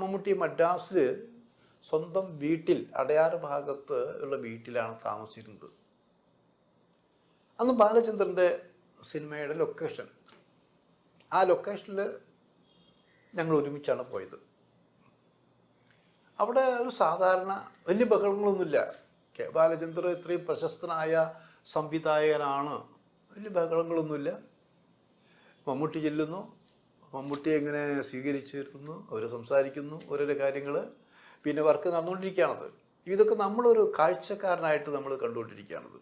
മമ്മൂട്ടി മദ്രാസിൽ സ്വന്തം വീട്ടിൽ അടയാർ ഭാഗത്ത് ഉള്ള വീട്ടിലാണ് താമസിച്ചിരുന്നത്. അന്ന് ബാലചന്ദ്രൻ്റെ സിനിമയുടെ ലൊക്കേഷൻ, ആ ലൊക്കേഷനിൽ ഞങ്ങൾ ഒരുമിച്ചാണ് പോയത്. അവിടെ ഒരു സാധാരണ വലിയ ബഹളങ്ങളൊന്നുമില്ല. ബാലചന്ദ്രൻ ഇത്രയും പ്രശസ്തനായ സംവിധായകനാണ്, വലിയ ബഹളങ്ങളൊന്നുമില്ല. മമ്മൂട്ടി ചെല്ലുന്നു, മമ്മൂട്ടിയെ എങ്ങനെ സ്വീകരിച്ചിരുന്നു, അവർ സംസാരിക്കുന്നു ഓരോരോ കാര്യങ്ങൾ, പിന്നെ വർക്ക് നടന്നുകൊണ്ടിരിക്കുകയാണത്. ഇതൊക്കെ നമ്മളൊരു കാഴ്ചക്കാരനായിട്ട് നമ്മൾ കണ്ടുകൊണ്ടിരിക്കുകയാണത്.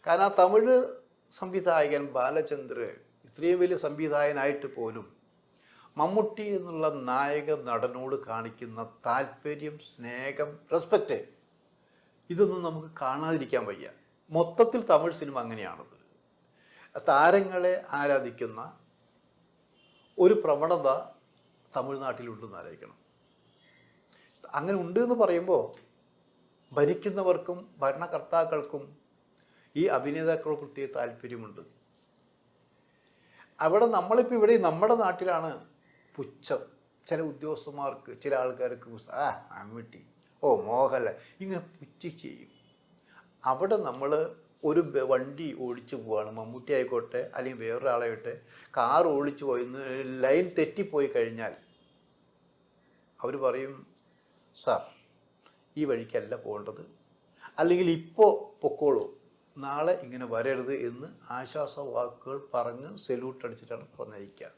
കാരണം ആ തമിഴ് സംവിധായകൻ ബാലചന്ദ്രൻ ഇത്രയും വലിയ സംവിധായകനായിട്ട് പോലും മമ്മൂട്ടി എന്നുള്ള നായക നടനോട് കാണിക്കുന്ന താല്പര്യം, സ്നേഹം, റെസ്പെക്റ്റ്, ഇതൊന്നും നമുക്ക് കാണാതിരിക്കാൻ വയ്യ. മൊത്തത്തിൽ തമിഴ് സിനിമ അങ്ങനെയാണത്. താരങ്ങളെ ആരാധിക്കുന്ന ഒരു പ്രവണത തമിഴ്നാട്ടിലുണ്ടെന്ന് ആലോചിക്കണം. അങ്ങനെ ഉണ്ട് എന്ന് പറയുമ്പോൾ ഭരിക്കുന്നവർക്കും ഭരണകർത്താക്കൾക്കും ഈ അഭിനേതാക്കളോട് പ്രത്യേക താല്പര്യമുണ്ട്. അവിടെ നമ്മളിപ്പോൾ ഇവിടെ നമ്മുടെ നാട്ടിലാണ് പുച്ഛം. ചില ഉദ്യോഗസ്ഥന്മാർക്ക്, ചില ആൾക്കാർക്ക് മമ്മൂട്ടി, മോഹൻലാൽ, ഇങ്ങനെ പുച്ഛിച്ച് ചെയ്യും. അവിടെ നമ്മൾ ഒരു വണ്ടി ഓടിച്ചു പോവാണ്, മമ്മൂട്ടി ആയിക്കോട്ടെ അല്ലെങ്കിൽ വേറൊരാളായിട്ടെ കാർ ഓടിച്ചു പോയി ലൈൻ തെറ്റിപ്പോയി കഴിഞ്ഞാൽ അവർ പറയും, സാർ ഈ വഴിക്കല്ല പോകേണ്ടത്, അല്ലെങ്കിൽ ഇപ്പോൾ പൊക്കോളൂ, നാളെ ഇങ്ങനെ വരരുത് എന്ന് ആശ്വാസ വാക്കുകൾ പറഞ്ഞ് സെല്യൂട്ട് അടിച്ചിട്ടാണ് പറഞ്ഞയക്കുക.